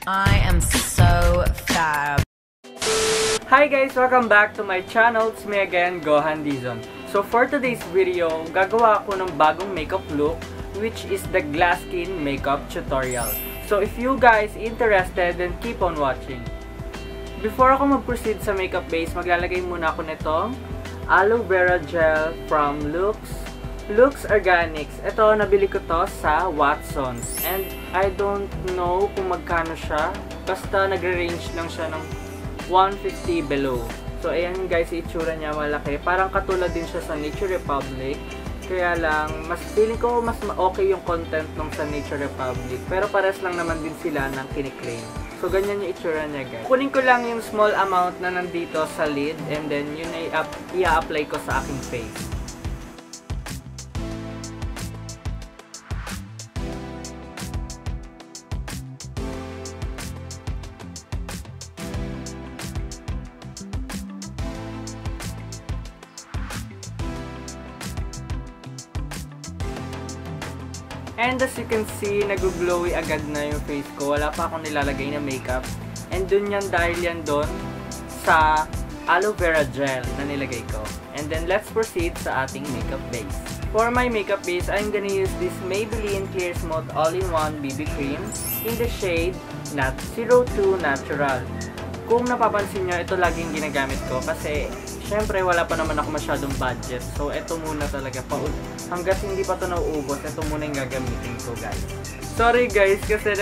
I am so fab. Hi guys! Welcome back to my channel. It's me again, Gohan Dizon. So for today's video, gagawa ako ng bagong makeup look, which is the glass skin makeup tutorial. So if you guys interested, then keep on watching. Before ako mag-proceed sa makeup base, maglalagay muna ako nitong Aloe Vera Gel from Luxe Organics. Ito, nabili ko to sa Watsons. And I don't know kung magkano siya. Basta nagre-range lang siya ng 150 below. So, ayan guys, itsura niya malaki. Parang katulad din siya sa Nature Republic. Kaya lang, mas feeling ko mas okay yung content nung sa Nature Republic. Pero pares lang naman din sila ng kiniklaim. So, ganyan yung itsura niya guys. Kunin ko lang yung small amount na nandito sa lid. And then, yun ay i-apply ko sa aking face. And as you can see, nag-glowy agad na yung face ko. Wala pa akong nilalagay na makeup. And dun yan, dahil yan dun sa aloe vera gel na nilagay ko. And then let's proceed sa ating makeup base. For my makeup base, I'm gonna use this Maybelline Clear Smooth All-in-One BB Cream in the shade 02 Natural. Kung napapansin nyo, ito laging ginagamit ko kasi syempre wala pa naman ako masyadong budget. So ito muna talaga hanggat hindi pa ito nauubos, ito muna yung gagamitin ko guys. Sorry guys kasi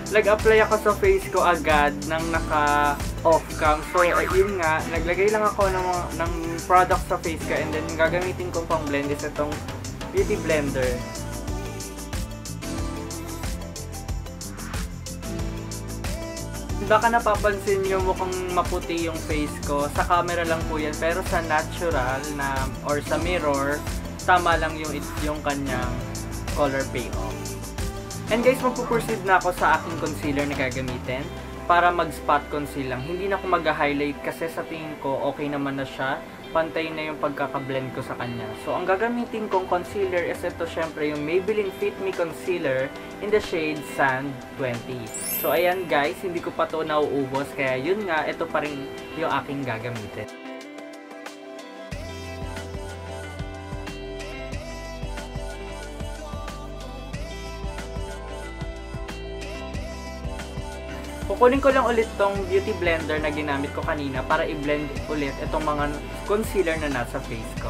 nag-apply ako sa face ko agad nang naka-off cam. So yun nga, naglagay lang ako ng product sa face ko and then yung gagamitin kong pang blend is itong beauty blender. Baka napapansin nyo mukhang maputi yung face ko. Sa camera lang po yan. Pero sa natural na or sa mirror, tama lang yung kanyang color payoff. And guys, magpo-proceed na ako sa aking concealer na gagamitin para mag-spot conceal lang. Hindi na ako mag-highlight kasi sa tingin ko okay naman na siya. Pantay na yung pagkaka-blend ko sa kanya. So, ang gagamitin kong concealer is ito syempre yung Maybelline Fit Me Concealer in the shade Sand 20. So, ayan guys, hindi ko pa ito nauubos. Kaya yun nga, ito pa rin yung aking gagamitin. Kukunin ko lang ulit tong beauty blender na ginamit ko kanina para i-blend ulit itong mga concealer na nasa face ko.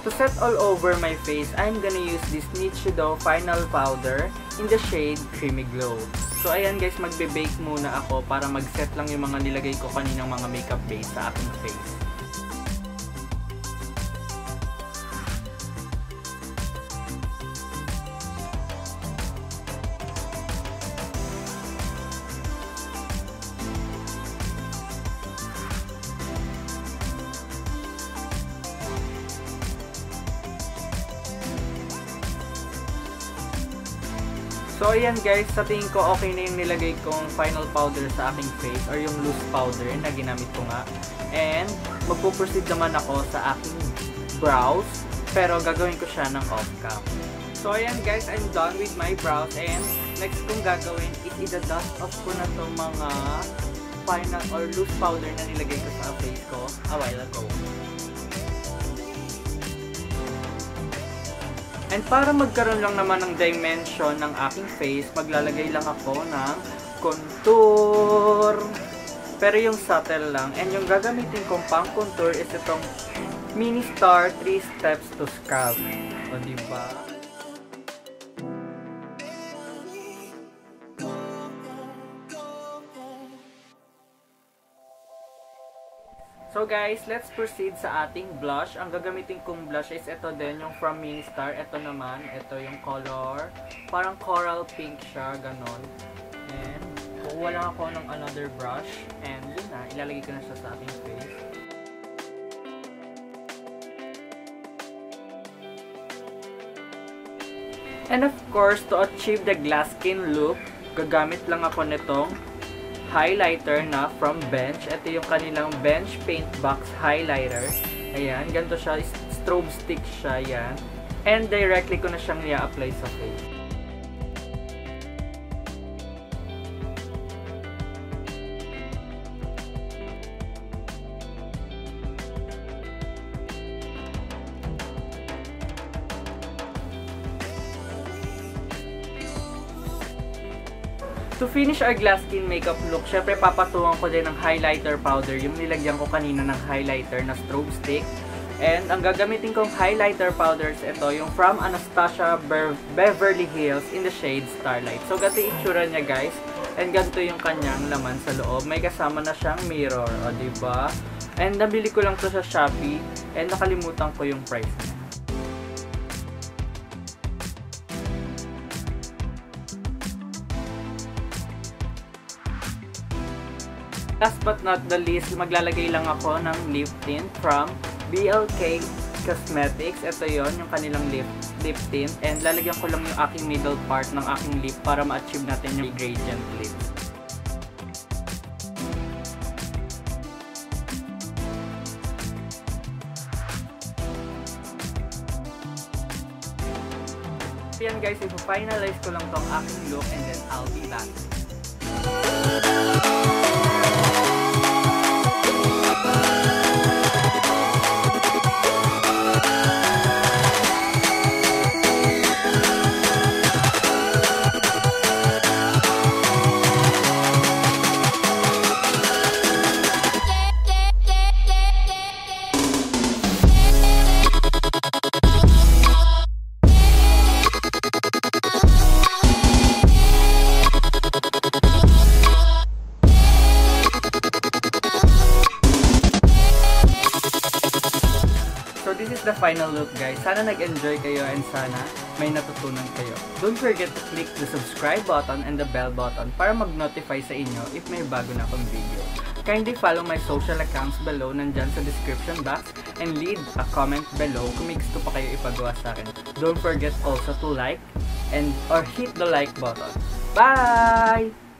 To set all over my face, I'm gonna use this Nichido Final Powder in the shade Creamy Glow. So ayan guys, magbe-bake muna ako para mag-set lang yung mga nilagay ko kaninang mga makeup base sa aking face. So ayan guys, sa tingin ko okay na yung nilagay kong final powder sa aking face or yung loose powder na ginamit ko nga. And magpo-proceed naman ako sa aking brows pero gagawin ko siya ng off cam. So ayan guys, I'm done with my brows and next kong gagawin is i-dust off ko na itong mga final or loose powder na nilagay ko sa face ko a while ago. And para magkaroon lang naman ng dimension ng aking face, maglalagay lang ako ng contour. Pero yung subtle lang. And yung gagamitin kong pang contour is itong Ministar 3 Steps to Sculpt. O diba? So guys, let's proceed sa ating blush. Ang gagamitin kong blush is ito din, yung from Ministar. Ito naman, ito yung color. Parang coral pink siya, ganon. And kukuha lang ako ng another brush. And yun na, ilalagay ko na siya sa ating face. And of course, to achieve the glass skin look, gagamit lang ako nitong highlighter na from Bench. Ito yung kanilang Bench Paintbox highlighter. Ayan, ganito siya, strobe stick siya, yan. And directly ko na siyang i-apply sa face. To finish our glass skin makeup look, syempre papatuwan ko din ng highlighter powder, yung nilagyan ko kanina ng highlighter na strobe stick. And ang gagamitin kong highlighter powders, ito yung from Anastasia Beverly Hills in the shade Starlight. So ganito yung itsura niya guys, and ganito yung kanyang laman sa loob. May kasama na siyang mirror, o diba? And nabili ko lang to sa Shopee, and nakalimutan ko yung price niya. Last but not the least, maglalagay lang ako ng lip tint from BLK Cosmetics. Ito yon yung kanilang lip tint. And lalagyan ko lang yung aking middle part ng aking lip para ma-achieve natin yung gradient lip. Yan guys, ipo-finalize ko lang tong aking look and then I'll be back. This is the final look guys. Sana nag-enjoy kayo and sana may natutunan kayo. Don't forget to click the subscribe button and the bell button para mag-notify sa inyo if may bago na akong video. Kindly follow my social accounts below, nandyan sa description box, and leave a comment below kung may gusto pa kayo ipagawa sa akin. Don't forget also to like and or hit the like button. Bye!